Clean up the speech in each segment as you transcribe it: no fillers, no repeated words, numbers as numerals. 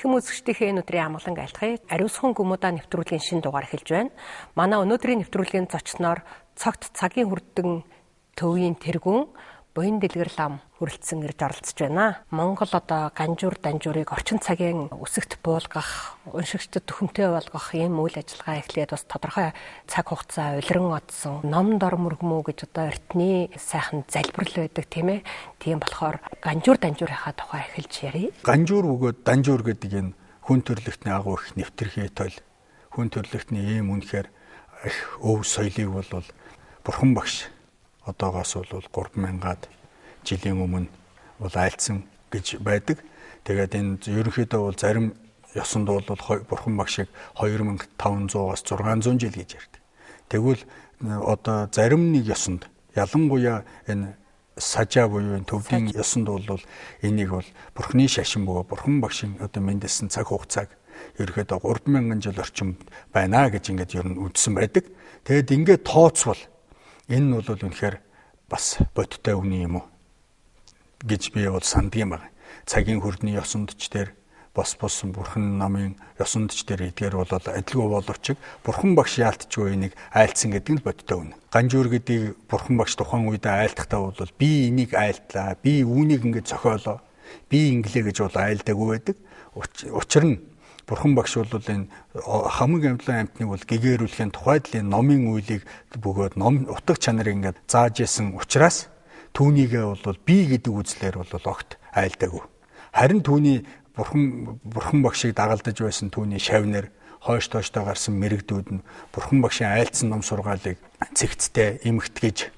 Эрхэм үзэгчдийнхээ энэ өдрийн амгалан айлтгая. Ариусхан гүмүдаа нэвтрүүлгийн шинэ дугаар эхэлж байна. Манай өнөөдрийн нэвтрүүлгийн зочноор цогт цагийн хүрдэн төвийн тэргүүн буян дэлгэр лам хүрэлцэн ирж оролцож байна. Монгол одоо ганжуур данжуурыг орчин цагийн өсөгт буулгах, уншигчдад төхөмтэй болгох ийм үйл ажиллагаа эхлээд бас тодорхой цаг хугацаа улиран одсон. Ном дор мөргмөө гэж одоо эртний сайхан залбирал байдаг тийм ээ. Тийм болохоор ганжуур данжуурынхаа тухай эхэлж ярив. Ганжуур бөгөөд данжуур гэдэг энэ хүн төрөлхтний агуу их нэвтрхий тойл. Хүн төрөлхтний ийм үнэхээр их өв соёлыг бол Бурхан багш одоогоос бол 3000-аад жилийн өмнө бол айлцсан гэж байдаг. Тэгээд энэ ерөнхийдөө бол зарим ёсонд бол Бурхан багшийг 2500-аас 600 жил гэж ярьдаг. Тэгвэл одоо зарим нэг ёсонд ялангуяа энэ сажаа буюу төвийн ёсонд бол энийг бол Бурханы шашин бөгөөд Бурхан багшийн одоо мэндэлсэн цаг хугацааг ерөнхийдөө 3000 жил орчим байна гэж ингээд ер нь үздсэн байдаг. Тэгэд ингээд тооцвол энэ нь бол үнэхээр бас бодиттой үний юм уу гэж би бол сандгийн байна. Цагийн хүрдний ёсондч дээр бос Бурхан намын ёсондч дээр эдгээр бол адилгүй боловч Бурхан багш яалтчгүй энийг айлцсан гэдэг нь бодиттой үнэ. Ганжуур гэдгийг Бурхан багш тухайн үед айлтахтаа бол би энийг айлтлаа, би үүнийг ингэж зохиолоо, би инглээ гэж бол айлдаагүй байдаг. Учир нь Бурхан багш бол энэ хамаг амьдлын амьтныг бол гэгээрүүлэхийн тухайд л номын үйлийг бөгөөд ном утга чанарыг ингээд зааж исэн учраас түүнийгээ бол би гэдэг үзлээр бол огт айлдаагүй. Харин түүний Бурхан багшийг дагалдаж байсан түүний шавнар хойш тооштой гарсан мэрэгдүүд нь Бурхан багшийн айлцсан ном сургаалыг цэгцтэй эмхтгэж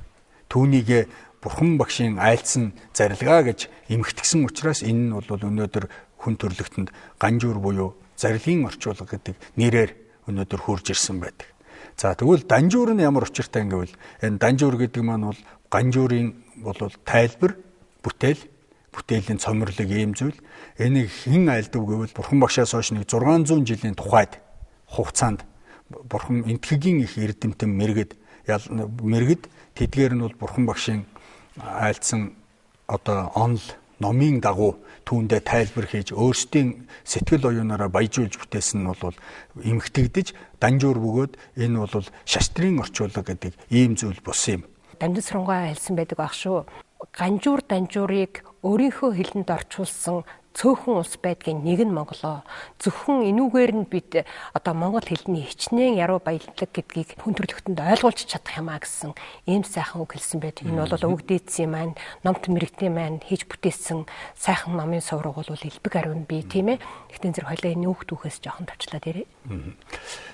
түүнийгээ Бурхан багшийн айлцсан зарилгаа гэж эмхтгсэн учраас энэ нь бол өнөөдөр хүн төрлөختөнд ганжуур буюу зарилгын орчуулга гэдэг нэрээр өнөөдөр хурж ирсэн байдаг. За тэгвэл данжуур нь ямар учиртай гэвэл энэ данжуур гэдэг маань бол ганжуурын бол тайлбар, бүтээлийн цомрлог ийм зүйл. Энийг хэн айлдав гэвэл Бурхан багшаас хойш нэг 600 жилийн тухайд хугацаанд Бурхан энтхэгийн их эрдэмтэн мэрэгд тэдгээр нь бол Бурхан багшийн айлдсан одоо онол номын дагуу түүндээ тайлбар хийж өөрсдийн сэтгэл оюунаараа баяжуулж бүтээсэн нь бол эмхтэгдэж данжуур бөгөөд энэ бол шаштрын орчуулга гэдэг ийм зүйл бус юм. Дамжин сургуульгаа хэлсэн байдаг ах шүү. Ганжуур данжуурыг өөрийнхөө хэлэнд орчуулсан цөөхөн улс байдгийн нэг нь Монголоо. Зөвхөн энүүгээр нь бид одоо монгол хэлний хичнээн яруу баялаг гэдгийг хүн төрөлхтөнд ойлгуулж чадах юмаа гэсэн ийм сайхан үг хэлсэн байдаг. Энэ бол өвөг дээдсийн маань, номт мэрэгтийн маань хийж бүтээсэн сайхан номын сувраг бол элбэг ариун бий тийм ээ. Гэхдээ зэрэг хоёлаа энэ үг түүхээс жоохон тавчлаад ирээ.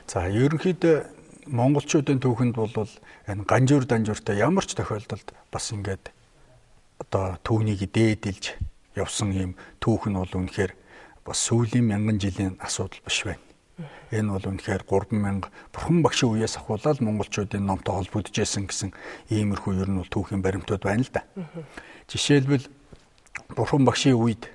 За ерөнхийдөө монголчуудын түүхэнд бол энэ ганжуур данжууртай ямар ч тохиолдолд бас ингээд одоо түүнийг дээдэлж явсан юм түүх нь бол үнэхээр бас сүүлийн 1000 жилийн асуудал биш байна. Энэ бол үнэхээр 3000 Бурхан багшийн үеэс ахуулаад монголчуудын номтой холбогдож байсан гэсэн иймэрхүү ер нь бол түүхийн баримтууд байна л да. Жишээлбэл Бурхан багшийн үед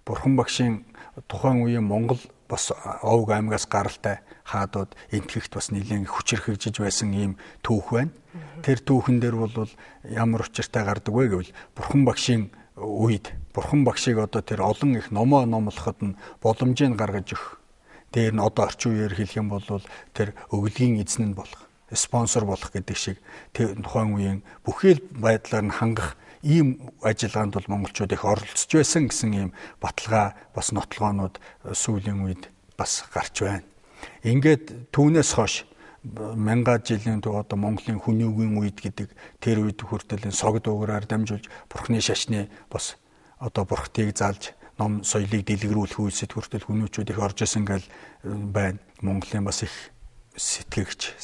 Бурхан багшийн тухайн үеийн Монгол бас овг аймгаас гаралтай хаадууд энтгэхт бас нэлээд хүчрхэгжиж байсан ийм түүх байна. Тэр түүхэн дээр бол ямар учиртай гардаг вэ гэвэл Бурхан багшийн үед Бурхан багшийг одоо тэр олон их номоо номлоход нь боломжийг гаргаж өгөх. Тэр нь одоо орчин үеэр хэлэх юм бол тэр өглөгийн эзэн нь болох, спонсор болох гэдэг шиг тэр тухайн үеийн бүхэл байдлаар нь хангах ийм ажиллагаанд бол монголчууд их оролцож байсан гэсэн ийм баталгаа бас нотлогоонууд сүүлийн үед бас гарч байна. Ингээд түүнээс хойш 1000 жилийн одоо Монголын хүнүүгийн үед гэдэг тэр үед хүртэл согд уграар дамжуулж Бурхны шашны бас одоо бурхтыг залж ном соёлыг дэлгэрүүлэх үйлсэд хүртэл хүнүүчүүд их орж исэн гэл байна. Монголын бас их сэтгэгч,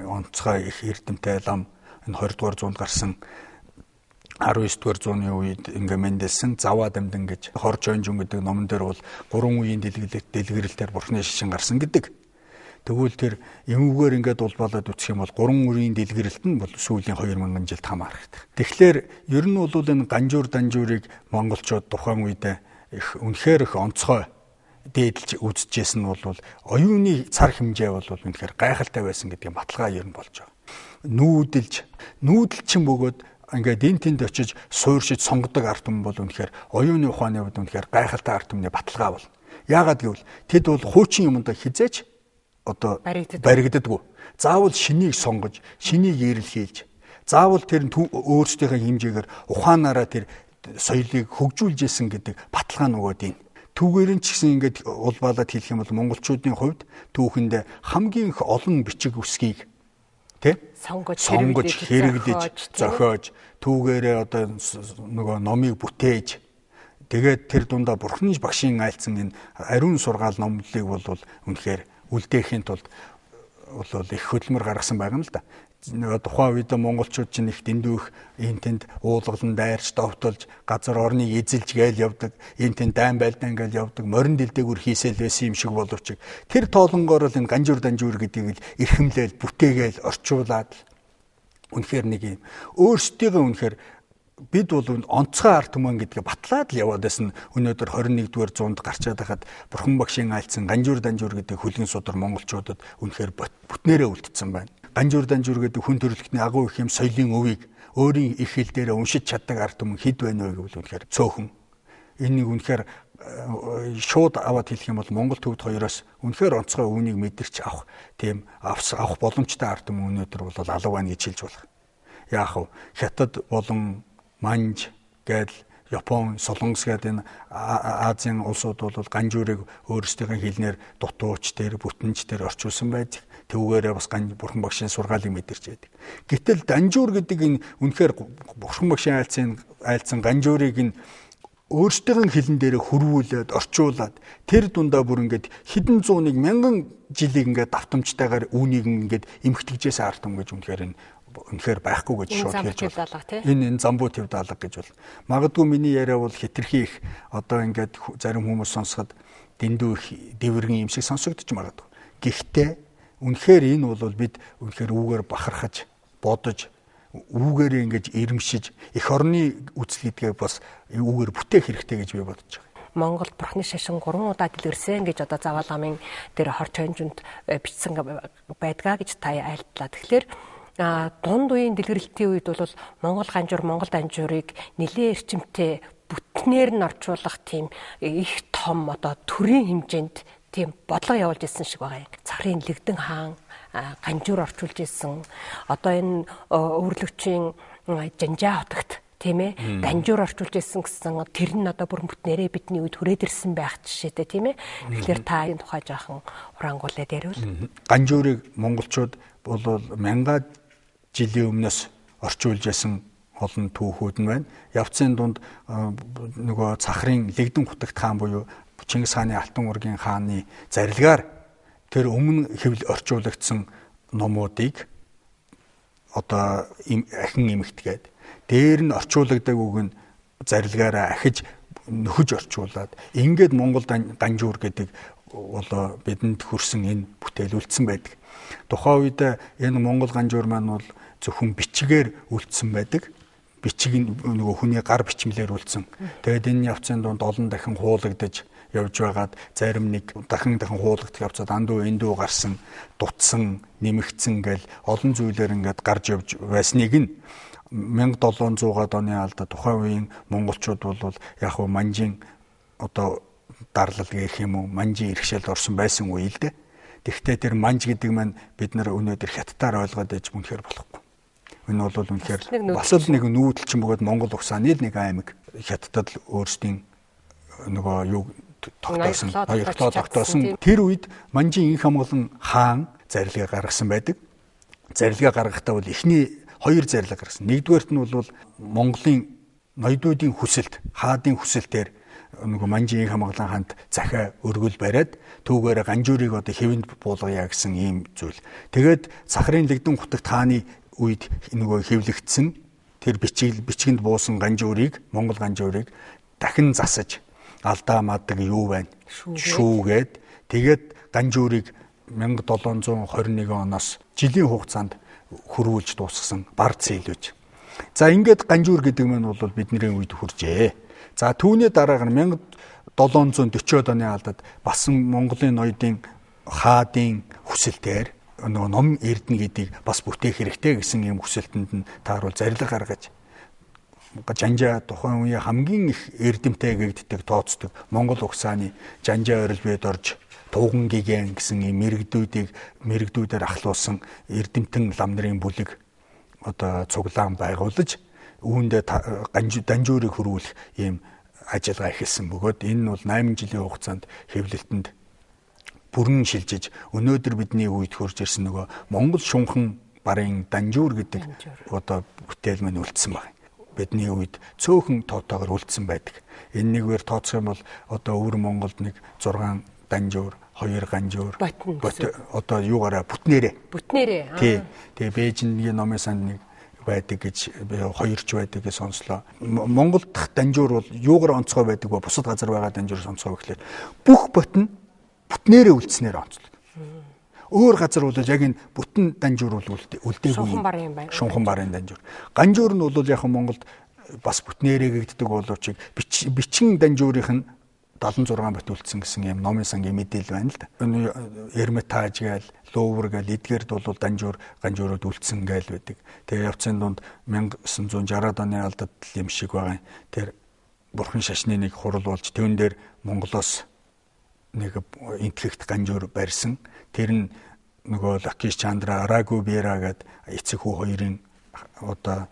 онцгой их эрдэмтэй лам энэ 20 дугаар зуунд гарсан 19 дугаар зууны үед ингээ мэндэлсэн Заваа дамдан гэж Хорж онжун гэдэг номон дээр бол 3 үеийн дэлгэрэлтээр Бурхны шашин гарсан гэдэг. Тэгвэл тэр эмүүгээр ингээд улбалаад үсэх юм бол 3 үрийн дэлгэрэлт нь бол сүүлийн 2000 жилд хамаардаг. Тэгэхээр ер нь бол энэ ганжуур данжуурыг монголчууд тухайн үедээ их үнэхээр их онцгой дээдэлж үзэжсэн нь бол оюуны цар хэмжээ бол үнэхээр гайхалтай байсан гэдгийг баталгаа ер нь болж байгаа. Нүүдэлчин бөгөөд ингээд энэ тэнд очиж суурьшиж сонгодог ард түмэн бол үнэхээр оюуны ухааны хувьд үнэхээр гайхалтай ард түмний баталгаа бол. Яагаад гэвэл тэд бол хуучин юмд хизээч одоо баригддаггүй. Заавал шинийг сонгож, шинийг эрэлхийлж, заавал тэр өөрсдийнхээ хэмжээгээр ухаанаараа тэр соёлыг хөгжүүлж исэн гэдэг баталгаа нөгөөд ийн. Түүгээр нь ч гэсэн ингээд улбаалаад хэлэх юм бол монголчуудын хувьд түүхэнд хамгийн их олон бичиг үсгийг сонгож хэрэглэж зохиож түүгээрээ одоо нөгөө номыг бүтээж тэгээд тэр дундаа Бурхны багшийн айлцсан энэ ариун сургаал номлолыг бол үнэхээр үлдээхийн тулд бол их хөдөлмөр гаргасан байгаа юм л да. Тухайн үед монголчууд чинь их дэндүүх энэ тэнд уулгалан дайрч довтолж газар орныг эзэлж гээл явдаг, энэ тэнд дайн байлдаа ингээл явдаг, морин дэлдээгүр хийсэл байсан юм шиг боловч тэр тоолонгоор л энэ ганжуур данжуур гэдгийг эрхэмлээл бүтээгээл орчуулад үнэхээр нэг юм өөрсдийгөө үнэхээр бид бол онцгой арт түмэн гэдгийг батлаад л яваад байсан. Өнөөдөр 21-р зуунд гарчаад хахад Бурхан багшийн айлцсан ганжуур данжуур гэдэг хөлгийн судар монголчуудад үнэхээр бүтнээрээ үлдсэн байна. Ганжуур данжуур гэдэг хүн төрөлхтний агуу их юм соёлын өвийг өөрийн их хэл дээр уншиж чаддаг арт түмэн хэд байна вэ гэвэл үнэхээр цөөхөн. Энэ нэг үнэхээр шууд аваад хэлэх юм бол Монгол төвд хоёроос үнэхээр онцгой өвнийг мэдэрч авах тийм авах боломжтой арт түмэн өнөөдөр бол алга байна гэж хэлж болох. Яах вэ? Хятад болон Манж гэдэл Япон, Солонгос гэдэг энэ Азийн улсууд бол ганжуурыг өөрсдийнхээ хэлнээр дутууч дээр, бүтэнч дээр орчуулсан байдаг. Түүгээрээ бас Бурхан багшийн сургаалыг мэдэрч байдаг. Гэтэл данжуур гэдэг энэ үнэхээр Бурхан багшийн айлцсан ганжуурыг энэ өөрсдийн хэлэн дээр хөрвүүлээд, орчуулад тэр дундаа бүр ингээд хэдэн зууныг мянган жилийг ингээд давтамжтайгаар үүнийг ингээд эмхтгэжээс арт юм гэж үнэхээр байхгүй гэж шууд хэлж байна. Энэ замбуу төв даалга гэж бол магадгүй миний яриа бол хитрхи их одоо ингээд зарим хүмүүс сонсоход дэндүү их дэвэргэн юм шиг сонсогдож магадгүй. Гэхдээ үнэхээр энэ бол бид үнэхээр үүгээр бахархаж, бодож, үүгээр ингэж ирэмшиж эх орны үзэл гэдгээ бас үүгээр бүтээх хэрэгтэй гэж би бодож байгаа. Монголд Бурхны шашин 3 удаа дэлгэрсэн гэж одоо Завал намын дээр хорч хонжинд бичсэн байдгаа гэж та айлтлаа. Тэгэхээр дунд үеийн дэлгэрэлтийн үед бол Монгол ганжуур, Монгол данжуурыг нэлээд эрчимтэй бүтнээр нь орчуулах тийм их том одоо төрийн хэмжээнд тийм бодлого явуулж ирсэн шиг байгаа юм. Цагрын Лэгдэн хаан ганжуур орчуулж ирсэн. Одоо энэ өвөрлөгчийн Жанжаа хотогт тийм ээ данжуур орчуулж ирсэн гэсэн тэр нь одоо бүр бүтнээрээ бидний үед хүрээд ирсэн байх жишээтэй тийм ээ. Тэгэхээр та энэ тухай жоохон урангуулад яриул. Ганжуурыг монголчууд бол мянга жилийн өмнөөс орчуулж ясан олон түүхүүд нь байна. Явцын дунд нөгөө Цахрын Лэгдэн хутагт хаан буюу Чингис хааны Алтан ургийн хааны зарилгаар тэр өмнө хэвлэл орчуулагдсан номуудыг одоо ахин эмэгтгээд дээр нь орчуулагдагүйг нь зарилгаараа ахиж нөхөж орчуулад ингээд Монгол ганжуур гэдэг болоо бидэнд хүрсэн энэ бүтээл үлдсэн байдаг. Тухайн үед энэ Монгол ганжуур маань бол зөвхөн бичгээр үлдсэн байдаг. Бичиг нөгөө хүний гар бичмлэр үлдсэн. Тэгээд энэ явцын дунд олон дахин хуулагдаж явж байгаад зарим нэг дахин хуулагдах явцад андуу эндүү гарсан, дутсан, нэмэгдсэн гэл олон зүйлээр ингээд гарч явж байсныг нь 1700-аад оны алда тухайн үеийн монголчууд бол яг хөө манжийн одоо дарлал гэх юм уу, манжийн иргэшэлд орсон байсан үе л дээ. Тэгвэл тэр манж гэдэг маань бид нар өнөөдөр хятадаар ойлгоод байж үнэхээр болохгүй. Энэ бол үнэхээр бас л нэг нүүдэлчин бөгөөд Монгол угсааны л нэг аймаг хятадд өөрсдийн нөгөө юу тогтоосон. Тэр үед манжийн инх хамгаалан хаан зарилгаа гаргасан байдаг. Зарилгаа гаргахдаа бол эхний 2 зарилга гаргасан. Нэгдүгээрт нь бол Монголын ноёдуудын хүсэлт, хаадын хүсэлтээр нөгөө манжийн инх хамгаалан хаанд захиа өргөл бариад түүгээр ганжуурыг одоо хэвэнд буулгая гэсэн ийм зүйл. Тэгээд Цахрын Лэгдэн хутагт хааны үед нөгөө хэвлэгдсэн тэр бичигэнд буусан ганжуурыг, Монгол ганжуурыг дахин засаж алдаа мадаг юу байна? Шүүгээд тэгээд ганжуурыг 1721 оноос жилийн хугацаанд хөрвүүлж дуусгасан бар зээлвэж. За ингээд ганжуур гэдэг нь бол бидний үед хүрчээ. За түүний дараагаар 1740-од оны алдад басан Монголын ноёдын хаадын хүсэлтээр нөгөө ном эрдэнэ гэдгийг бас бүтээх хэрэгтэй гэсэн юм хүсэлтэнд нь тааруул зарилга гаргаж жанжаа тухайн үеийн хамгийн их эрдэмтэй гэгддэг тооцдог Монгол угсааны жанжаа орил бед орж Туган гигэн гэсэн ийм мэрэгдүүдээр ахлуулсан эрдэмтэн лам нарын бүлэг одоо цуглаан байгуулж үүндээ данжуурыг хөрвүүлэх ийм ажиллагаа эхэлсэн бөгөөд энэ нь бол 8 жилийн хугацаанд хэвлэлтэнд бүрэн шилжиж өнөөдөр бидний үед хурж ирсэн нөгөө Монгол шунхан барын данжуур гэдэг одоо бүтээл мань үлдсэн байна. Бидний үед цөөхөн тоотоогоор үлдсэн байдаг. Энэ нэгвэр тооцох юм бол одоо өвөр Монголд нэг 6 данжуур, 2 ганжуур одоо юугаараа бүтнээрээ. Тий. Тэгээ Бээжингийн номын санд нэг байдаг гэж 2ч байдаг гэж сонслоо. Монголд дахь данжуур бол юугаар онцгой байдаг ба бусад газар байгаа данжуур онцгой гэхлээр бүх ботн бүтнээрээ үлдснээр онцлог. Өөр газар бол яг энэ бүтэн данжуур бол үлдээгүй. Шунхан барын данжуур. Ганжуур нь бол яг Монголд бас бүтнээрээ гэгддэг боловч бичин данжуурынх нь 76 бот үлдсэн гэсэн юм номын сангийн мэдээлэл байна л да. Эрмитаж гээл, Лувр гээл эдгээрд бол ганжуурууд үлдсэн гээл байдаг. Тэгээ явцын дунд 1960-аад оны алдад юм шиг байгаа. Тэр бурхан шашны нэг хурал болж түүн дээр Монголоос нэг энтгэгт ганжуур барьсан. Тэр нь нөгөө Лакиш Чандра, Арагу Бера гээд эцэг хүү хоёрын одоо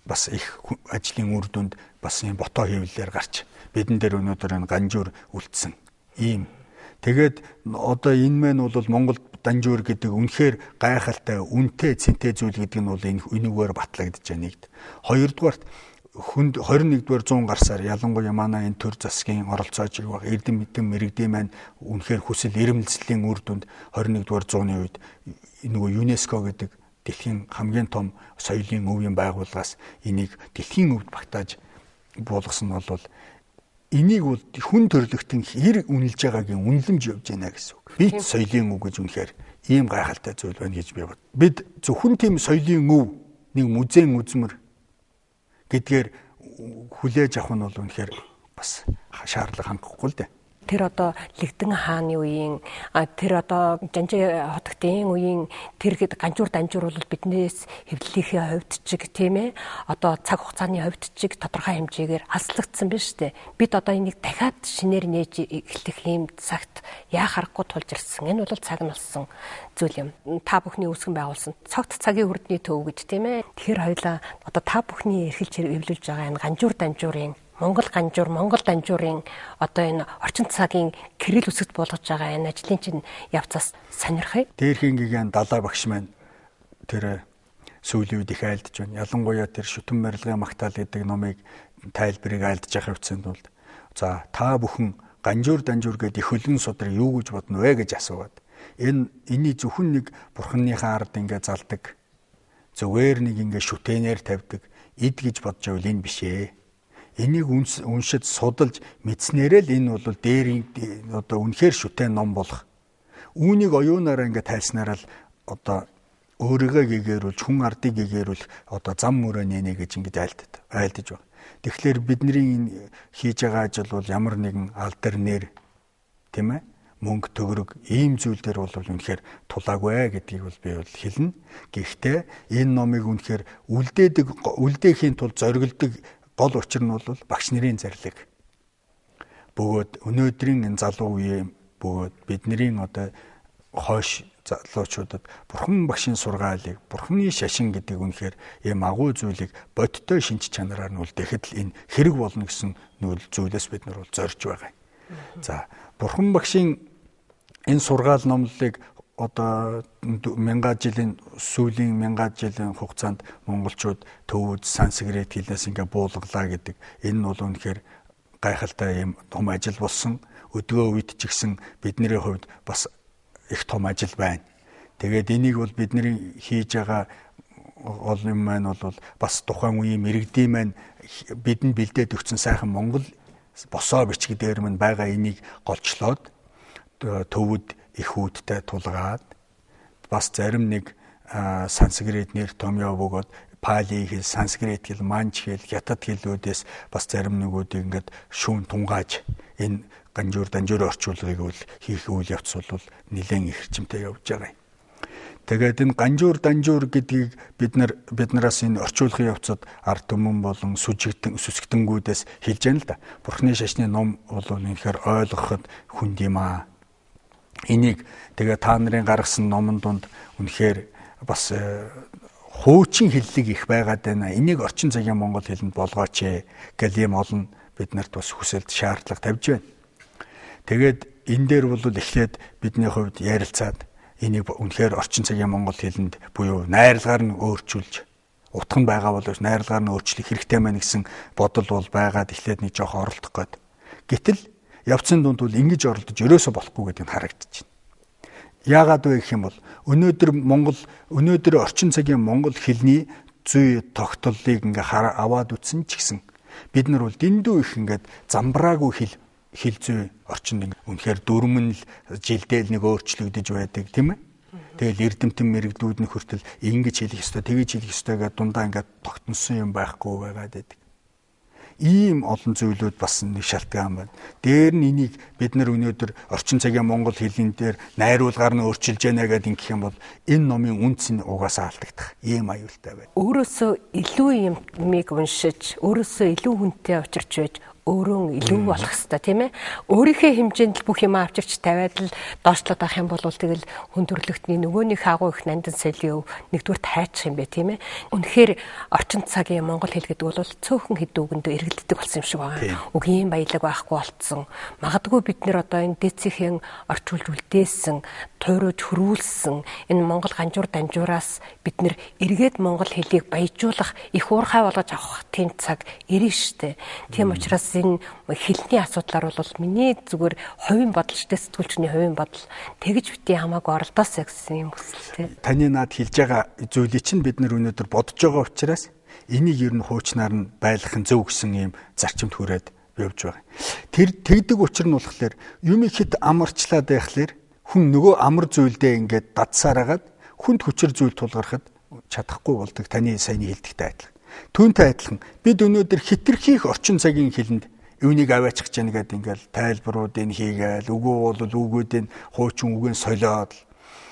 бас их ажлын үр дүнд бас юм бото хэвлэлээр гарч бидэн дээр өнөөдөр энэ ганжуур үлдсэн. Ийм. Тэгээд одоо энэ мэн бол Монгол данжуур гэдэг үнэхээр гайхалтай, үнэтэй, цэнтэй зүйл гэдэг нь бол энэгээр батлагдж байна нэгд. Хоёрдугаарт 21-р 100 гарсаар ялангуяа манай энэ төр засгийн оролцоож байгаа эрдэм мэдэн мэрэгдэм маань үнэхээр хүсэл эрмэлзлийн үр дүнд 21-р 100-ны үед нөгөө ЮНЕСКО гэдэг дэлхийн хамгийн том соёлын өвийн байгууллагаас энийг дэлхийн өвд багтааж болгосон нь бол энийг бол хүн төрлөختөн хэр үнэлж байгаагийн үнэлэмж явж байна гэсэн үг. Бид соёлын өв гэж үнэхээр ийм гайхалтай зүйл байна гэж би бод. Бид зөвхөн тийм соёлын өв нэг музейн үзмэр гэдгээр хүлээж авах нь бол үнэхээр бас шаардлага хангахгүй л дээ. Тэр одоо Лэгдэн хааны үеийн тэр одоо Жанжаа хотогтын үеийн тэр ганжуур данжуур бол биднээс хэвлэлийнхээ хувьд чиг тийм ээ одоо цаг хугацааны хувьд чиг тодорхой хэмжээгээр алслагдсан байна шүү дээ. Бид одоо энийг дахиад шинээр нээж эхлэх ийм цагт яа харахгүй тулж ирсэн. Энэ бол цаг нь болсон зүйл юм. Та бүхний үүсгэн байгуулсан цогт цагийн хүрдний төв гэж тийм ээ. Тэгэхээр хоёлаа одоо та бүхний эрхэлж эвлүүлж байгаа энэ ганжуур данжуурын Монгол данжуурын одоо энэ орчин цагийн кирилл үсэгт болгож байгаа энэ ажлын чинь явцаас сонирхъя. Дээрхийн гигэн далаа багш маань тэр сүүлийн үед их айлдж байна. Ялангуяа тэр шүтэн барилгын магтаал гэдэг номыг тайлбарыг айлдж явах хэвцээнд бол за та бүхэн ганжуур данжуур гэдэг их хөлн судар юу гэж бодно вэ гэж асууад энэний зөвхөн нэг бурханыхаа ард ингээ залдаг зүгээр нэг ингээ шүтэнээр тавьдаг эд гэж бодж байвал энэ биш ээ. Энийг уншиж судалж мэдснээрээ л энэ бол дээрийн одоо үнэхээр шүтэн ном болох. Үүнийг оюунаараа ингээ тайлснараа л одоо өөрийгөө гэгэрүүлж хүн ардыг гэгэрүүлэх одоо зам мөрөө нэнэ гэж ингэж айлдаж байна. Тэгэхээр бидний хийж байгаа ажил бол ямар нэгэн алтернэр тийм ээ мөнгө төгрөг ийм зүйл дээр бол үнэхээр тулаагүй гэдгийг бол би бол хэлнэ. Гэхдээ энэ номыг үнэхээр үлдээхийн тулд зоригддог гол учир нь бол багш нарын зарлиг. Бөгөөд өнөөдрийн энэ залуу үеийн бөгөөд бидний одоо хойш залуучуудад бурхан багшийн сургаалыг, бурханы шашин гэдэг үнэхээр ийм агуу зүйлийг бодиттой шинж чанараар нь үлдээхэд л энэ хэрэг болно гэсэн зүйлээс бид нар бол зорж байгаа. За, бурхан багшийн энэ сургаал номлолыг одоо 1000 жилийн сүүлийн 1000 жилийн хугацаанд монголчууд төвөд санскрит хэлнээс ингээ буулгалаа гэдэг энэ нь бол үнэхээр гайхалтай юм том ажил болсон. Өдгөө үед ч гэсэн бидний хувьд бас их том ажил байна. Тэгээд энийг бол бидний хийж байгаа гол юм маань бол бас тухайн үеийн мэрэгдийн маань бидэнд бэлдээд өгсөн сайхан Монгол босоо бичиг дээр маань байгаа энийг голчлоод төвөд их үүдтэй тулгаад бас зарим нэг санскрит нэр томьёо бөгөөд пали хэл, санскрит хэл, манч хэл, хятад хэлүүдээс бас зарим нэгүүдийг ингээд шүүн тунгааж энэ ганжуур данжуур орчуулгыг бол хийх үйл явц бол нэлээд их хэрчмтэй явж байгаа юм. Тэгээд энэ данжуур гэдгийг бид нараас энэ орчуулгын явцад ард түмэн болон сүсгтэнгүүдээс хэлж яана л да. Бурхны шашны ном бол үнэхээр ойлгоход хүнд юм аа. Энийг тэгээ та нарын гаргасан номон донд үнэхээр бас хуучин хэллэг их байгаад байна. Энийг орчин цагийн монгол хэлэнд болгооч гэл ийм олон бид нарт бас хүсэлт шаардлага тавьж байна. Тэгээд энэ дээр бол эхлээд бидний хувьд ярилцаад энийг үнэхээр орчин цагийн монгол хэлэнд буюу найрлагаар нь өөрчилж утга нь байгаа боловч найрлагаар нь өөрчлөх хэрэгтэй байна гэсэн бодол бол байгаад эхлээд нэг жоох оролдох гээд. Гэтэл явцын дунд бол ингэж оролдож ерөөсө болохгүй гэдэг нь харагдаж байна. Яагаад вэ гэх юм бол өнөөдөр орчин цагийн монгол хэлний зүй тогтоллыг ингээ аваад үтсэн ч гэсэн бид нар бол дэндүү их ингээд замбраагүй хэл зүй орчинд үнэхээр дөрмөн л жилдээ нэг өөрчлөгдөж байдаг тийм ээ. Тэгэл эрдэмтэн мэрэгдүүд нь хүртэл ингэж хэлэх ёстой, тэгэж хэлэх ёстой гэдэг дундаа ингээд тогтносон юм байхгүй байгаад байдаг. Ийм олон зүйлүүд бас нэг шалтгаан байна. Дээр нь энийг бид нар өнөөдөр орчин цагийн монгол хэлний дээр найруулгаар нь өөрчилж яана гэдэг ингэх юм бол энэ номын үнц нь угаасаа алдагдах ийм аюултай байна. Өөрөөсөө илүү юмыг уншиж, өөрөөсөө илүү хүнтэй учирч байж өөрөө илүү болох хэвээр тийм ээ. Өөрийнхөө хэмжээнд л бүх юм авчирч тавиад л доошлоод авах юм бол тэгэл хүн төрлөختний нөгөөнийх агуу их нандин соёлын өв нэгдүгээр тайчих юм бэ тийм ээ. Үнэхээр орчин цагийн монгол хэл гэдэг бол цөөхөн хэд үгэндээ эргэлддэг болсон юм шиг байгаа. Үгийн баялаг байхгүй болцсон. Магадгүй бид нэр одоо энэ дэцхийн орчуулж үлдээсэн, туйруулж хөрвүүлсэн энэ монгол ганжуур данжуураас бид нэр эргээд монгол хэлийг баяжуулах их уурхай болгож авах тийм цаг ирнэ штэ. Тийм учраас энэ хэлний асуудлаар бол миний зүгээр хувийн бодол шүү дээ, сэтгүүлчний хувийн бодол тэгж битгий хамаагүй оролдоосоо гэсэн юм хүсэлтэй. Таны наад хэлж байгаа зүйлийг чинь бид нар өнөөдөр бодож байгаа учраас энийг ер нь хуучнаар нь байлгах нь зөв гэсэн юм зарчимд хүрээд явж байгаа. Тэр тэгдэг учир нь болохоор юм ихэд амарчлаад байхлаар хүн нөгөө амар зүйлдээ ингээд дадсаар хагаад хүнд хүчээр зүйл тулгархад чадахгүй болдог таны саяны хэлдэгтэй адилхан. Түүнтэй адилхан бид өнөөдөр хитрхийх орчин цагийн хэлэнд юуныг аваачих гэж нэгэд ингээл тайлбаруудыг хийгээл үгүй бол үгүүдийн хуучин үгэн солиод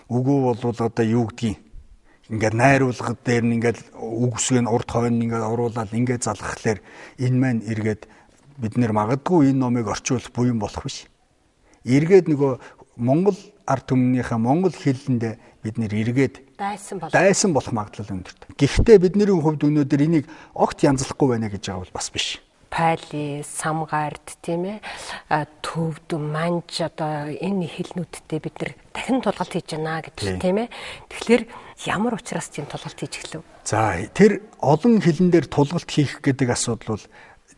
үгүй бол одоо юу гэдгийг ингээд найруулгад дээр нь ингээд үгсгээ нь урд хойно ингээд оруулаад ингээд залгахлаар энэ маань эргээд бид нэр магадгүй энэ номыг орчуулах буян болох биш. Эргээд нөгөө Монгол ард түмнийхээ монгол хэлэндээ бид нэр эргээд дайсан болох магадлал өндөртэй. Гэхдээ бидний хувьд өнөөдөр энийг огт янзлахгүй байна гэж байгаа бол бас биш. Пали, самгард тийм ээ, төвд, манж одоо энэ хэлнүүдтэй бид нэр дахин тулгалт хийж байна гэж тийм ээ. Тэгэхээр ямар учраас тийм тулгалт хийж эхлэв? За тэр олон хэлэн дээр тулгалт хийх гэдэг асуудал бол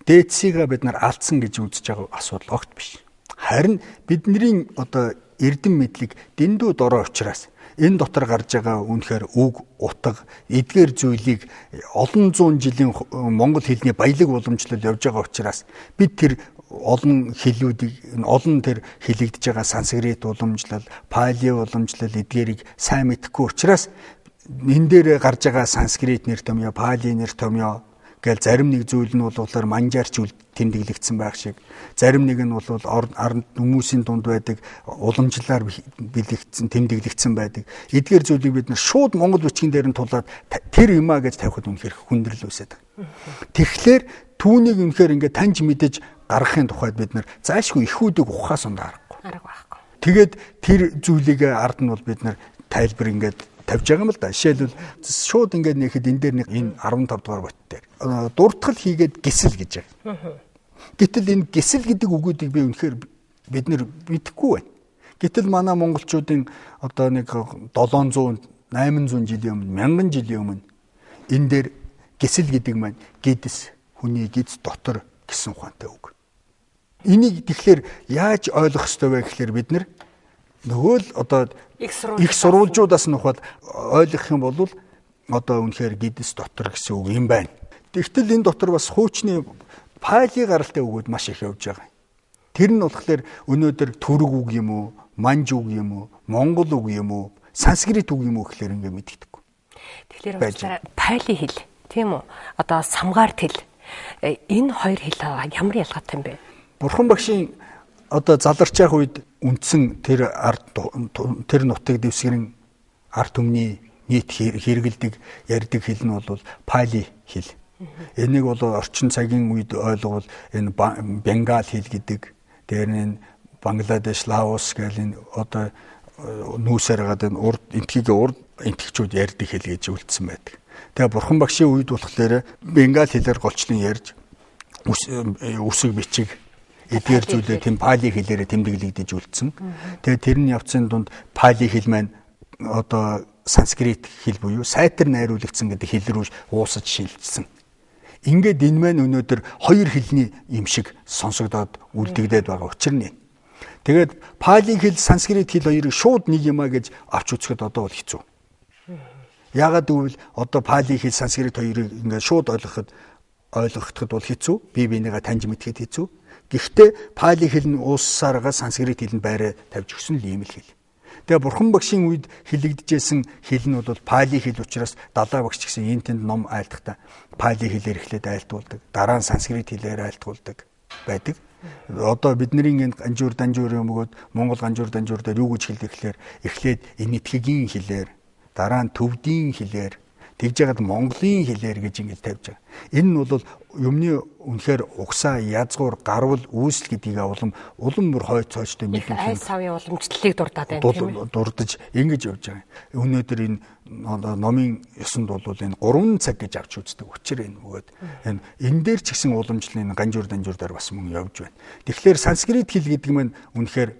дээдсийгээ бид нар алдсан гэж үзэж байгаа асуудал огт биш. Харин бидний одоо эрдэм мэдлэг дэндүү дорой учраас энэ дотор гарч байгаа үнэхээр үг, утга, эдгээр зүйлийг олон зуун жилийн монгол хэлний баялаг уламжлал явж байгаа учраас бид тэр олон хэлүүдийг, олон тэр хэлэгдэж байгаа санскрит уламжлал, пали уламжлал эдгээрийг сайн мэдэхгүй учраас энэ дээр гарч байгаа санскрит нэр томьёо, пали нэр томьёо гэл зарим нэг зүйл нь болохоор манжаарч тэмдэглэгдсэн байх шиг, зарим нэг нь бол ард хүмүүсийн дунд байдаг уламжлалаар бэлэгдсэн, тэмдэглэгдсэн байдаг. Эдгээр зүйлийг бид нар шууд монгол бичгийн дээр нь тулаад тэр юмаа гэж тавихад үнэхээр хүндрэл үүсээд байна. Тэгэхээр түүнийг үнэхээр ингээд таньж мэдэж гаргахын тухайд бид нар заашгүй ихүүдийг ухахаас арга байхгүй. Тэгээд тэр зүйлийг ард нь бол бид нар тайлбар ингээд тавьж байгаа юм л да. Жишээлбэл шууд ингээд нэхэд энэ дээр нэг энэ 15 дугаар бот дээр дуртгал хийгээд гисэл гэж байгаа. Гэтэл энэ гисэл гэдэг үгүүдийг би үнэхээр бид нэр мэдэхгүй байна. Гэтэл манай монголчуудын одоо нэг 700 800 жилийн өмнө 1000 жилийн өмнө энэ дээр гисэл гэдэг маань гидс, хүний гидс дотор гэсэн ухаантай үг. Энийг тэгэхээр яаж ойлгох ёстой вэ гэхээр бид нар нөгөө л одоо их сурвалжуудаас нь ухаад ойлгох юм бол одоо үнэхээр гидс дотор гэсэн үг юм байна. Тэгтэл энэ дотор бас хуучны пали гаралтай үгүүд маш их явж байгаа. Тэр нь болохоор өнөөдөр түрэг үг юм уу, манж үг юм уу, монгол үг юм уу, санскрит үг юм уу гэхээр ингээ мэддэггүй. Тэгэхээр пали хэл тийм үү? Одоо самгарт хэл. Энэ хоёр хэл ямар ялгаатай юм бэ? Бурхан багшийн одоо заларч явах үед үндсэн тэр нутаг дэвсгэрийн ард түмний нийт хэрэгэлдэг ярьдаг хэл нь бол пали хэл. Энийг бол орчин цагийн үед ойлгол энэ бенгал хэл гэдэг, дээр нь Бангладеш, Лаос гэх энэ одоо нүүсээр гадаг урд энтхэгчүүд ярьдаг хэл гэж үлдсэн байдаг. Тэгээ бурхан багшийн үед болохоор бенгал хэлээр голчлон ярьж үсэг бичиг эдгээр зүйлээ тийм пали хэлээр тэмдэглэгдэж үлдсэн. Тэгээ тэрний явцын дунд пали хэл маань одоо санскрит хэл буюу сайтар найруулагдсан гэдэг хэл рүү уусаж шилжсэн. Ингээд энэ маань өнөөдөр хоёр хэлний юм шиг сонсогдоод үлдэгдээд байгаа учир нь. Тэгээд пали хэл, санскрит хэл хоёрыг шууд нэг юмаа гэж авч үзэхэд одоо бол хэцүү. Яагаад гэвэл одоо пали хэл, санскрит хоёрыг ингээд шууд ойлгохдод бол хэцүү. Бие бинийгээ таньж мэдхэд хэцүү. Гэхдээ пали хэл нь ууссаараа санскрит хэл нь байраа тавьж өгсөн л ийм л хэл. Тэгээ бурхан багшийн үед хэлэгдэжсэн хэл нь бол пали хэл учраас далай багш гэсэн энэ тэнд ном айлтгата пали хэлээр эхлээд айлтгуулдаг. Дараа нь санскрит хэлээр айлтгуулдаг байдаг. Одоо бидний энэ ганжуур данжуурын бөгөөд Монгол ганжуур данжуур дээр юу гэж хэлдэг гэхээр эхлээд энэтхэгийн хэлээр, дараа нь төвдийн хэлээр, тэгж яагаад Монголын хэлээр гэж ингэж тавьж байгаа. Энэ нь бол юмны үнэхээр угсаа язгуур гарвал үүсэл гэдгийг улам бүр хойд цоочтой мэдүүлэх. Айс савын уламжлалыг дурдаад байна тийм үү? Дурдаж ингэж явж байгаа. Өнөөдөр энэ номын ёсонд бол энэ 3 цаг гэж авч үздэг. Учир энэ бөгөөд энэ дээр ч гэсэн уламжлалын ганжуур данжуур дээр бас мөн явж байна. Тэгэхээр санскрит хэл гэдэг нь үнэхээр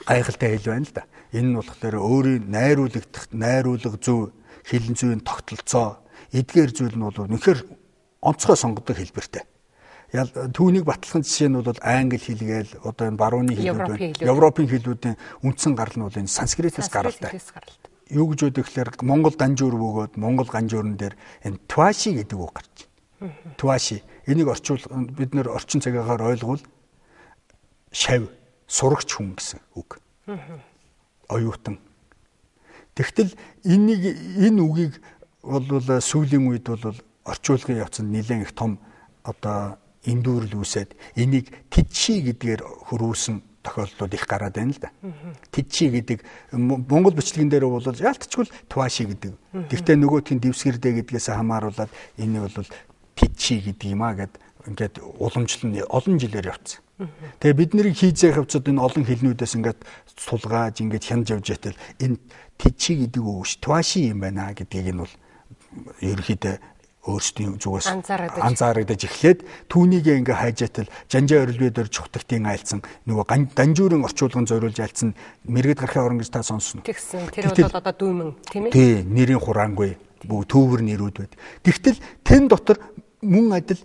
гайхалтай хэл байна л да. Энэ нь болохоор өөрийн найруулга зөв, хэлэн зүйн тогтолцоо, эдгээр зүйл нь бол үнэхээр онцгой сонгодог хэлбэртэй. Түүнийг батлахын жишээ нь бол англи хэл гээл одоо энэ барууны хэлүүд, Европын хэлүүдийн үндсэн гарал нь бол энэ санскритээс гаралтай. Юу гэж үүдэг гэхээр Монгол данжуур бөгөөд Монгол ганжуурн дээр энэ тваши гэдэг үг гарч байна. Тваши. Энийг бид нэр орчин цагаагаар ойлгвол шав, сурагч хүн гэсэн үг. Оюутан. Тэгтэл энэ үгийг бол сүүлийн үед бол орчуулгын явцанд нэлээд их том одоо эндүүрэл үүсээд энийг тэдши гэдгээр хөрвүүлсэн тохиолдлууд их гараад байна л да. Тэдши гэдэг Монгол бичлэгэн дээр бол яалтчгүй тваши гэдэг. Гэхдээ нөгөөтгийн дэвсгэрдэ гэдгээс хамааруулаад энэ бол тэдши гэдэг юм а гэд ингээд уламжлал нь олон жилээр явцсан. Тэгээ бид нарыг хийж явах явцад энэ олон хэлнүүдээс ингээд сулгааж ингээд хянаж явж байтал энэ тэдши гэдэг үг ш тваши юм байна гэдгийг нь бол ерөөхдөө өөрсдийн зүгээс анзаарагдаж эхлээд түүнийг ингээ хайжаатал жанжаа орилбэдээр чухтагтын айлцсан нөгөө данжуурын орчуулгын зориулж айлцсан мэрэгд гарахын орон гэж та сонсно. Тэгсэн. Тэр бол одоо дүүмэн тийм ээ. Тий, нэрийн хураангүй бүгд төвөр нэрүүд байд. Тэгтэл тэн дотор мөн адил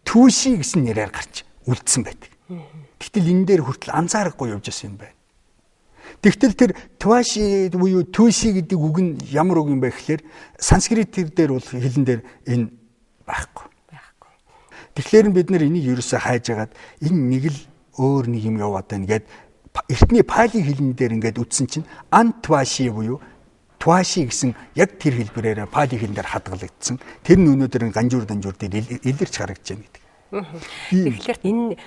түүши гэсэн нэрээр гарч үлдсэн байдаг. Тэгтэл энэ дээр хүртэл анзаарахгүй явж байсан юм байна. Тэгтэл тэр тваши буюу түүши гэдэг үг нь ямар үг юм бэ гэхээр санскрит дээр бол хэлэн дээр энэ байхгүй. Тэгэхээр бид нар энийг ерөөсөө хайж агаад энэ нэг л өөр нэг юм яваад байна гэд эртний пали хэлэн дээр ингээд үтсэн чинь антваши буюу тваши гэсэн яг тэр хэлбэрээр пали хэлэн дээр хадгалагдсан. Тэр нь өнөөдөр ганжуур данжуур дээр илэрч харагдаж байна гэдэг. Тэгэхээр энэ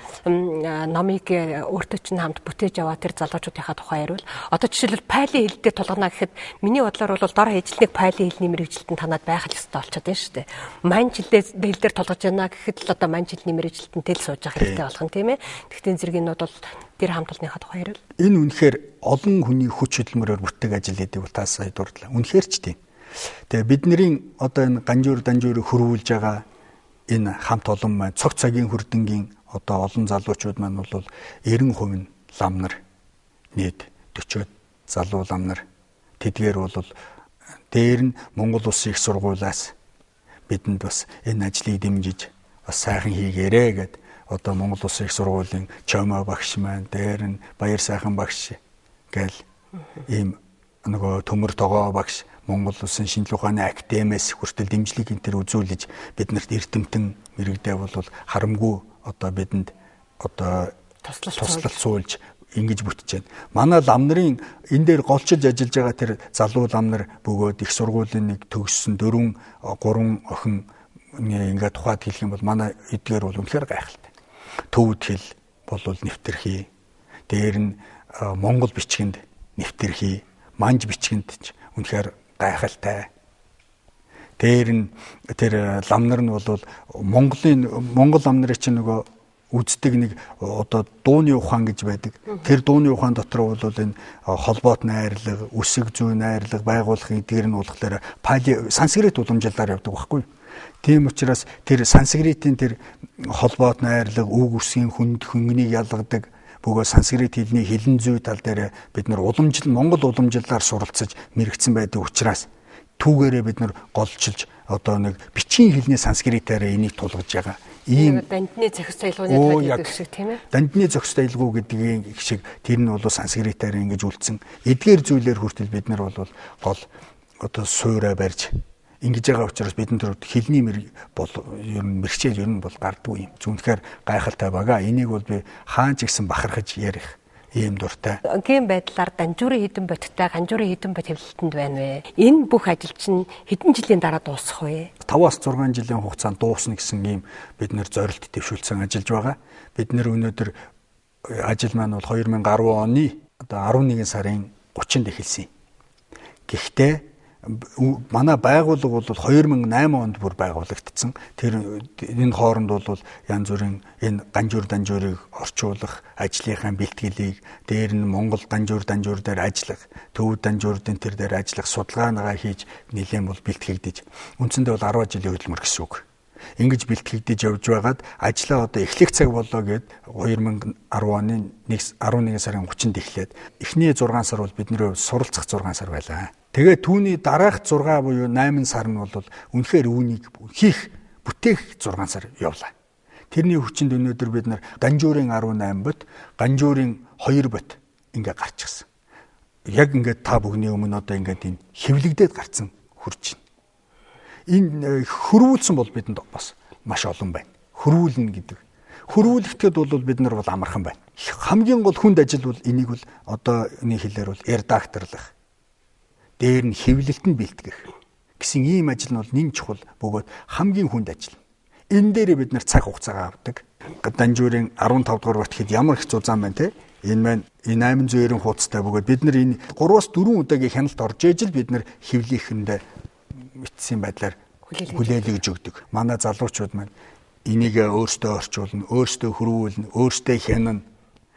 номыг өөртөө чинь хамт бүтээж аваа тэр залуучуудынхаа тухай ярил. Одоо жишээлбэл пали хэлдээ тулгана гэхэд миний бодлоор бол дор ижлэг пали хэлний мэрэгжилтэн танад байх л ёстой болчиход байна шүү дээ. Мань жилдээ хэлдээр тулгаж байна гэхэд л одоо мань жилний мэрэгжилтэнтэй л сууж явах хэрэгтэй болох нь тийм ээ. Тэгтээ зэрэг энэ бол тэр хамт олонныхаа тухай ярил. Энэ үнэхээр олон хүний хүч хөдөлмөрөөр бүтээг ажил гэдэг бол та сая дурдлаа. Үнэхээр ч тийм. Тэгээ бидний одоо энэ ганжуур данжуурыг хөрвүүлж байгаа энэ хамт олон маань цог цагийн хүрдэнгийн одоо олон залуучууд маань бол 90% нь лам нар, нийт 40-од залуу лам нар. Тэдгээр бол дээр нь Монгол Улсын их сургуулиас бидэнд бас энэ ажлыг дэмжиж бас сайхан хийгээрэй гэд одоо Монгол Улсын их сургуулийн Чомо багш маань, дээр нь Баяр сайхан багш гэл ийм нөгөө төмөр тогоо багш Монгол Улсын шинжлэх ухааны академиэс хүртэл дэмжлэг энэ төр үзүүлж биднэрт эрдэмтэн мэрэгдээ бол харамгүй одоо бидэнд одоо туслал суулж ингэж бүтэж байна. Манай лам нарын энэ дээр голчилж ажиллаж байгаа тэр залуу лам нар бөгөөд их сургуулийн нэг төгссөн 3 охин ингээд тухайд хэлэх юм бол манай эдгээр бол үнэхээр гайхалтай. Төвд хэл бол нэвтэрхий. Дээр нь Монгол бичгэнд нэвтэрхий. Манж бичгэнд ч үнэхээр гайхалтай. Тэр лам нар нь бол Монгол лам нарын чинь нөгөө үздэг нэг одоо дууны ухаан гэж байдаг. Тэр дууны ухаан дотор бол энэ холбоот найрлага, үсэг зүй найрлага байгуулах эдгээр нь болохоор санскрит уламжлалаар явдаг байхгүй. Тийм учраас тэр санскритийн тэр холбоот найрлага, үг үсгийн хөнгөнийг ялгадаг бөгөөд санскрит хэлний хэлэн зүй тал дээр бид нар Монгол уламжлалаар суралцаж мэрэгдсэн байдаг учраас түүгээрээ бид нар голчилж одоо нэг бичгийн хэлний санскритээр энийг тулгаж байгаа. Ийм дандны зохис аялгауны тал гэдэг шиг тийм ээ. Дандны зохис аялгау гэдгийг шиг тэр нь бол санскритээр ингэж үлдсэн. Эдгээр зүйлээр хүртэл бид нар бол гол одоо суурай барьж ингэж байгаа учраас бидэнд хэлний мэрэгчэл ер нь бол гардгүй юм. Зүнхээр гайхалтай байгаа. Энийг бол би хаан ч гэсэн бахархаж ярих ийм дуртай. Ингийн байдлаар Данжуурын хэдэн бодтой Ганжуурын хэдэн бод хэвлэлтэнд байна вэ? Энэ бүх ажил чинь хэдэн жилийн дараа дуусах вэ? 5-6 жилийн хугацаанд дуусна гэсэн ийм бид нэр зорилт дэвшүүлсэн ажиллаж байгаа. Бид нэр өнөөдөр ажил маань бол 2010 оны одоо 11 сарын 30-нд эхэлсэн. Гэхдээ манай байгууллага бол 2008 онд бүр байгуулагдсан. Тэр энэ хооронд бол янз бүрийн энэ Данжуурыг орчуулах ажлынхаа бэлтгэлийг дээр нь Монгол Данжуур дээр ажиллах, Төв Данжуурын тэр дээр ажиллах судалгаагаа хийж нэлээд бол бэлтгэгдэж үндсэндээ бол 10 жилийн хөдөлмөр гэсэн үг. Ингэж бэлтгэгдэж явж байгаад ажлаа одоо эхлэх цаг болоо гэд 2010 оны 11 сарын 30-нд эхлээд эхний 6 сар бол бидний суралцах 6 сар байлаа. Тэгээ түүний дараах 6 буюу 8 сар нь бол үнэхээр үүнийг бүтээх 6 сар явлаа. Тэрний хүчинд өнөөдөр бид нар Данжуурын 18 бот, Ганжуурын 2 бот ингээ гарчихсан. Яг ингээд та бүхний өмнө одоо ингээд энэ хэвлэгдээд гарцсан хурж байна. Энэ хөрвүүлсэн бол бидэнд бас маш олон байна. Хөрвүүлнэ гэдэг. Хөрвүүлэхэд бол бид нар бол амархан байна. Хамгийн гол хүнд ажил бол энийг бол одооний хэлээр бол редакторлах. Дээр нь хэвлэлтэнд бэлтгэх гэсэн ийм ажил нь бол нэн чухал бөгөөд хамгийн хүнд ажил. Энэ дээр бид нар цаг хугацаагаа авдаг. Данжуурын 15 дугаар бот хэд ямар их зузаан байна те. Энэ маань 890 хуудастай бөгөөд бид нар энэ 3-4 удаагийн хяналт орж ижил бид нар хэвлийнхэндээ бичсэн байдлаар хүлээлгэж өгдөг. Манай залуучууд маань энийг өөрсдөө орчуулна, өөрсдөө хөрвүүлнэ, өөрсдөө хянана,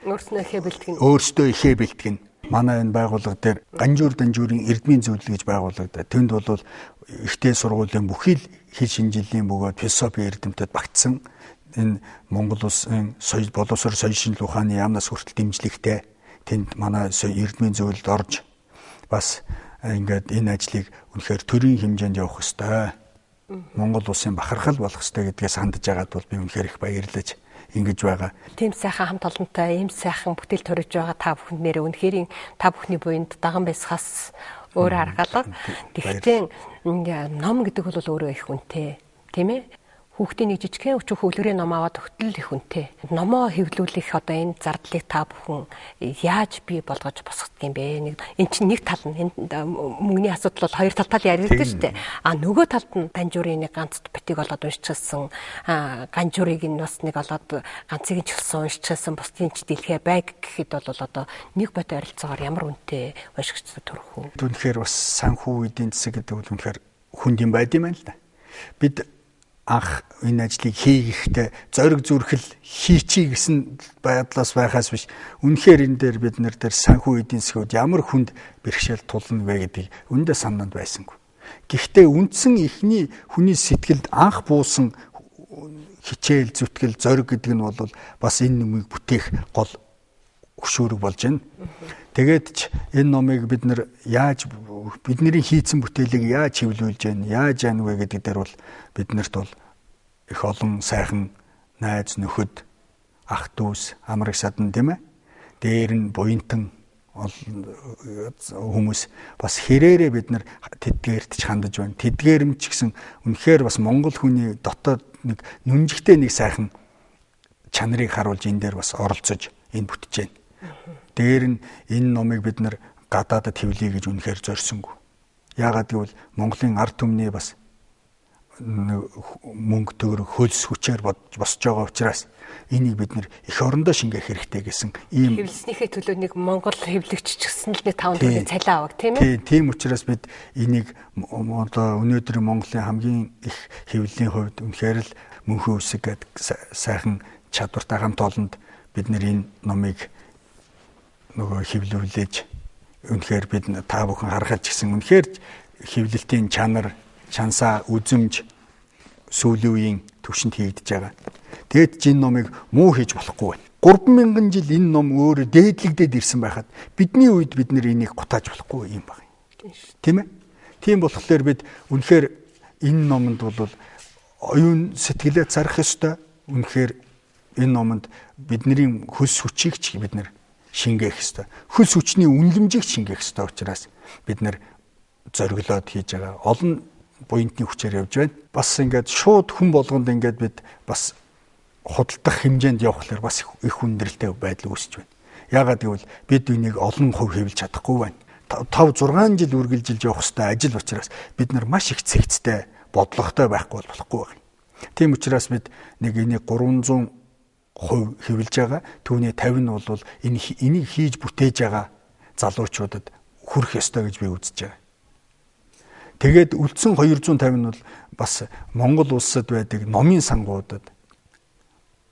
өөрсдөө ихээ бэлтгэн. Манай энэ байгууллага дээр Данжуурын эрдмийн зөвлөл гэж байгуулагдаад тэнд бол ихтэй сургуулийн бүхий л хэл шинжиллийн бөгөөд философи эрдэмтэд багтсан энэ Монгол улсын боловсрол соёл шинжлэх ухааны яамнаас хүртэл дэмжлэгтэй тэнд манай эрдмийн зөвлөлд орж бас ингээд энэ ажлыг үнэхээр төрийн хэмжээнд явах ёстой. Монгол улсын бахархал болох ёстой гэдгээс хандж байгаад бол би үнэхээр их баярлаж ингэж байгаа. Тийм сайхан хамт олонтой, ийм сайхан бүтээл төрөж байгаа та бүхэнд нэрээ үнэхээр та бүхний буйнд даган байсгаас өөр аргалга. Тэгвэл ном гэдэг бол өөрөө их үнэтэй, тийм ээ? Хүүхдийн нэг жижигхэн өчөх хөвлөрийн ном аваад өгтөл их үнэтэй. Номоо хэвлүүлэх одоо энэ зардлыг та бүхэн яаж бий болгож босгох юм бэ? Эн чинь нэг тал нь мөнгөний асуудал бол хоёр талтай яригддаг шүү дээ. Нөгөө талд нь Данжуурын нэг ганц битийг олоод уншчихсан, Ганжуурыг нь бас нэг олоод ганцыг нь ч болсон уншчихсан, бусдын ч дэлхээ байг гэхэд бол одоо нэг бот ойролцоогоор ямар үнэтэй уншигч төрөх үү? Үнэхээр бас санхүү эдийн засаг гэдэг бол үнэхээр хүнд юм байд юм байна л да. Бид анх энэ ажлыг хийхдээ зориг зүрхэл хийчихье гэсэн байдлаас байхаас биш үнэхээр энэ дээр бид нар дээр санхүү эдийн засгууд ямар хүнд бэрхшээл тулна вэ гэдгийг өндөө санаанд байсангүй. Гэхдээ үндсэн ихний хүний сэтгэлд анх буусан хичээл зүтгэл зориг гэдэг нь бол бас энэ нэмийг бүтээх гол хөшөөрөг болж байна. Тэгээд ч энэ номыг бид нар яаж бидний хийцэн бүтээлийг яаж хэвлүүлж байна, яаж яана вэ гэдэг дээр бол биднэрт бол их олон сайхан найз нөхөд, ах дүүс, амраг садан тийм ээ. Дээр нь буянтан хүмүүс бас хэрээрээ бид нар тэдгээрт ч хандаж байна. Тэдгээр нь ч гэсэн үнэхээр бас монгол хүний дотоод нэг нүнжигтэй нэг сайхан чанарыг харуулж энэ дээр бас оролцож энэ бүтэж байна. Дээр нь энэ номыг бид нар гадаадад хэвлэе гэж үнэхээр зорьсонгүй. Яагаад гэвэл Монголын ард түмний бас мөнгө төгрөг хөлс хүчээр босч байгаа учраас энийг бид нэр эх орондоо шингээх хэрэгтэй гэсэн ийм хэвлэснийхээ төлөө нэг Монгол хэвлэгч ч гэсэн л нэг 5 төгрөгийн цалин авах тийм ээ. Тийм учраас бид энийг одоо өнөөдрийн Монголын хамгийн их хэвлэлийн хувьд үнэхээр л мөнхөн үсэг гэдэг сайхан чадвартай хамт олонд бид нэр энэ номыг нөгөө хэвлүүлээж үнэхээр бид та бүхэн харахад ч гэсэн үнэхээр хэвлэлтийн чанар, чансаа, үзэмж сүүлийн үеийн төвшөнд хийгдэж байгаа. Тэгэд энэ номыг муу хийж болохгүй байна. 3000 жил энэ ном өөрөө дээдлэгдээд ирсэн байхад бидний үед бид нэр энийг гутааж болохгүй юм байна. Тийм ээ? Тийм болохоор бид үнэхээр энэ номонд бол оюун сэтгэлээ зарах ёстой. Үнэхээр энэ номонд бидний хөлс хүчийг ч бид нэр шингээх ёстой. Хөлс хүчний үнэлэмжийг шингээх ёстой учраас бид нэр зориглоод хийж байгаа. Олон буянтны хүчээр явж байна. Бас ингээд шууд хүн болгонд ингээд бид бас худалдах хэмжээнд явхлаар бас их хүндрэлтэй байдал үүсэж байна. Яагаад гэвэл бид энийг олон хувь хэвлэж чадахгүй байна. 5-6 жил үргэлжилж явах хэрэгтэй ажил учраас бид нар маш их цэгцтэй, бодлоготой байхгүй болохгүй байна. Тийм учраас бид нэг энийг 300% хэвлэж байгаа. Түүний 50 нь бол энийг хийж бүтээж байгаа залуучуудад хүрэх ёстой гэж би үзэж байгаа. Тэгээд үлдсэн 250 нь бол бас Монгол улсад байдаг номын сангуудад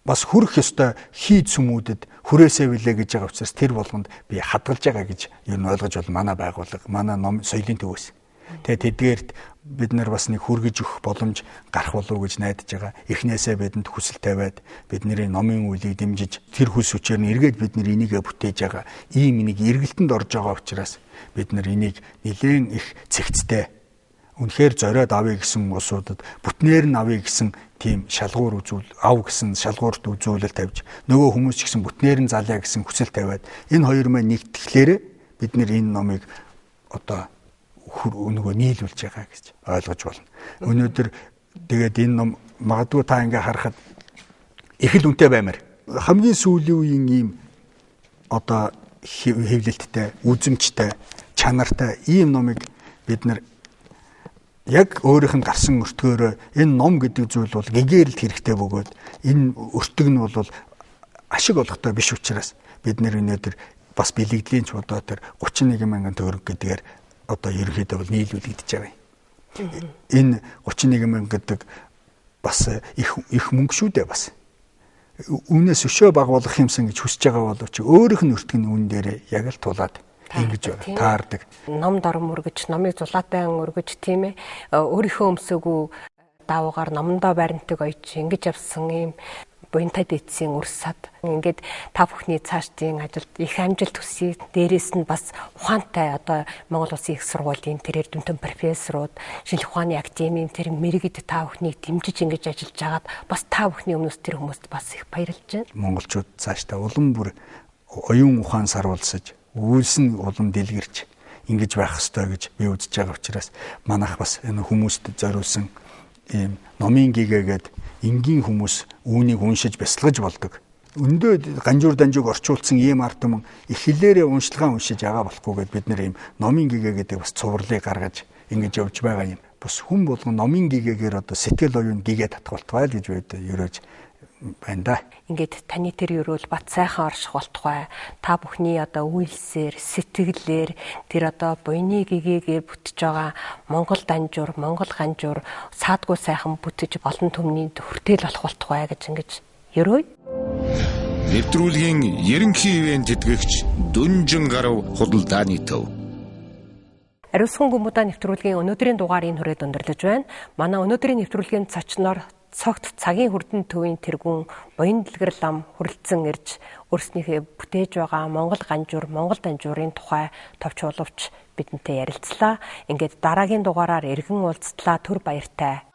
бас хүрэх ёстой хийд сүмүүдэд хүрээсэй билээ гэж байгаа учраас тэр болгонд би хадгалж байгаа гэж юу н ойлгож бол манай байгууллага, манай ном соёлын төвөөс. Тэгээд тэдгээрт бид нар бас нэг хүргэж өгөх боломж гарах болов уу гэж найдаж байгаа. Эхнээсээ бидэнд хүсэл тавиад бидний номын үлийг дэмжиж тэр хүс хүчээр нь эргээд бид нар энийгээ бүтээж байгаа. Ийм нэг эргэлтэнд орж байгаа учраас бид нар энийг нэлээд их цэгцтэй үнэхээр зориод авъя гэсэн улсуудад бүтнээр нь авъя гэсэн тийм шалгуур ав гэсэн шалгуурт үзүүлэлт тавьж нөгөө хүмүүс ч гэсэн бүтнээр нь залъя гэсэн хүсэл тавиад энэ хоёр маань нэгтгэхлээр бид нэр энэ номыг одоо нөгөө нийлүүлж байгаа гэж ойлгож болно. Өнөөдөр тэгээд энэ ном магадгүй та ингээ харахад их л үнэтэй баймаар хамгийн сүүлийн үеийн ийм одоо хэвлэлттэй, үзэмжтэй, чанартай ийм номыг бид нар яг өөрийнх нь гарсан өртгөөрөө энэ ном гэдэг зүйл бол гэгээрэлт хэрэгтэй бөгөөд энэ өртөг нь бол ашиг олготой биш учраас бид нэр өнөөдөр бас бэлэгдлийн ч бодоо тэр 31 мянган төгрөг гэдгээр одоо ерөнхийдөө бол нийлүүлэгдэж байгаа юм. Энэ 31 мянга гэдэг бас их мөнгө шүү дээ бас. Үүнээс өшөө баг болох юмсан гэж хүсэж байгаа боловч өөрийнх нь өртөг нь үн дээр яг л тулаад ингэж байгаа. Таардаг. Ном дорм өргөж, номыг зулаатан өргөж тийм ээ. Өөрийнхөө өмсөөгүй даавуугаар номондоо баримтыг ойж ингэж явсан юм буянтай дэдсийн урсад ингээд та бүхний цаашдын ажилд их амжилт хүсье. Дээрээс нь бас ухаантай одоо Монгол Улсын их сургуулийн тэр эрдэмтэн профессорууд, шинжлэх ухааны академийн тэр мэрэгд та бүхнийг дэмжиж ингэж ажиллаж байгаад бас та бүхний өмнөөс тэр хүмүүст бас их баярлж байна. Монголчууд цаашдаа улам бүр оюун ухаан саруулсаж үйлсэн улам дэлгэрч ингэж байх ёстой гэж би үзэж байгаа учраас манайх бас энэ хүмүүст зориулсан ийм номын гэгээгээд энгийн хүмүүс үүнийг уншиж бясалгаж болдог. Өндөө ганжуур данжууг орчуулсан ийм ард түмэн их хэлээрээ уншлагаа уншиж байгаа болохгүйгээд бид нэр ийм номын гэгээ гэдэг бас цувралыг гаргаж ингэж явж байгаа юм. Бас хүн болгон номын гэгээгээр одоо сэтгэл оюун гэгээ татгуултгай л гэж байдаг ерөөж байна да. Ингээд таны тэр ерөөл бат сайхан орших болтугай. Та бүхний одоо үйлсээр, сэтгэлээр тэр одоо буйны гэгээгээр бүтэж байгаа Монгол данжуур, Монгол ганжуур саадгүй сайхан бүтэж олон түмний хүртэл болох болтугай гэж ингэж ерөөй. Нэвтрүүлгийн ерөнхий ивент тэтгэгч Дүнжин гарав худалдааны төв. Ариусхан гүмүдэ нэвтрүүлгийн өнөөдрийн дугаарыг хүрээд өндөрлөж байна. Манай өнөөдрийн нэвтрүүлгийн зочноор цогт цагийн хүрдэн төвийн тэргүүн буян дэлгэр лам хүрэлцэн ирж өөрснийхөө бүтээж байгаа Монгол ганжуур, Монгол данжуурын тухай товч уловч бидэнтэй ярилцлаа. Ингээд дараагийн дугаараар эргэн уулзтлаа. Түр баяртай.